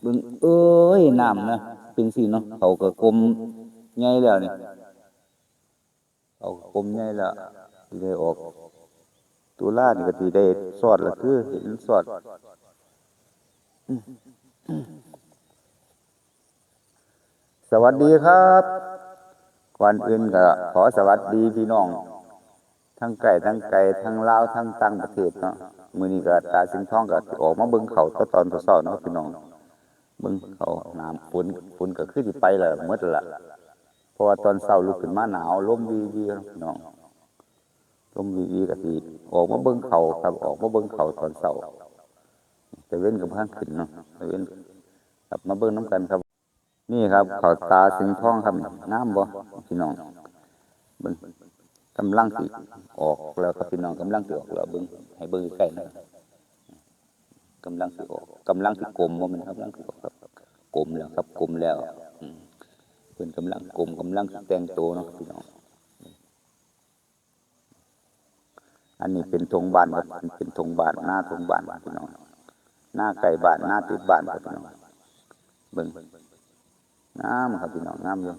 เบิ่งเอ้ยน้ำนะเป็นสิเนาะเขาก็กลมใหญ่แล้วนี่เขาก็กลมใหญ่แล้วสิได้ออกตุลานี่ก็สิได้สอดละคือเห็นสอดสวัสดีครับก่อนอื่นก็ขอสวัสดีพี่น้องทั้งไกลทั้งไกลทั้งลาวทั้งต่างประเทศเนาะมื้อนี้ก็ตาสิงห์ทองก็ออกมาเบิ่งเขาตอนเช้าๆเนาะพี่น้องเบิ่งเขาน้ำฝนก็คือสิไปแล้วหมดแล้วล่ะเพราะว่าตอนเช้าลุกขึ้นมาหนาวลมวีๆเนาะพี่น้องลมวีๆก็สิออกมาเบิ่งเขาครับออกมาเบิ่งเขาตอนเช้าแต่เว้นก็บ่ทันขึ้นเนาะแต่เว้นครับมาเบิ่งนํกันครับนี่ครับเขาตาสิงห์ทองครับงามบ่พี่น้องเบิ่งกำลังสิออกแล้วครับพี่น้องกำลังสิออกแล้วเบิ่งให้เบิ่งใกล้ๆนะกำลังสิออกกำลังสิกลมบ่แม่นครับกำลังสิออกครับกลมแล้วครับกลมแล้วเพิ่นกำลังกลมกำลังสิแต่งตัวเนาะพี่น้องอันนี้เป็นธงบ้านครับเป็นธงบ้านหน้าธงบ้านพี่น้องหน้าใกล้บ้านหน้าติดบ้านครับพี่น้องเบิ่งงามครับพี่น้องงามอยู่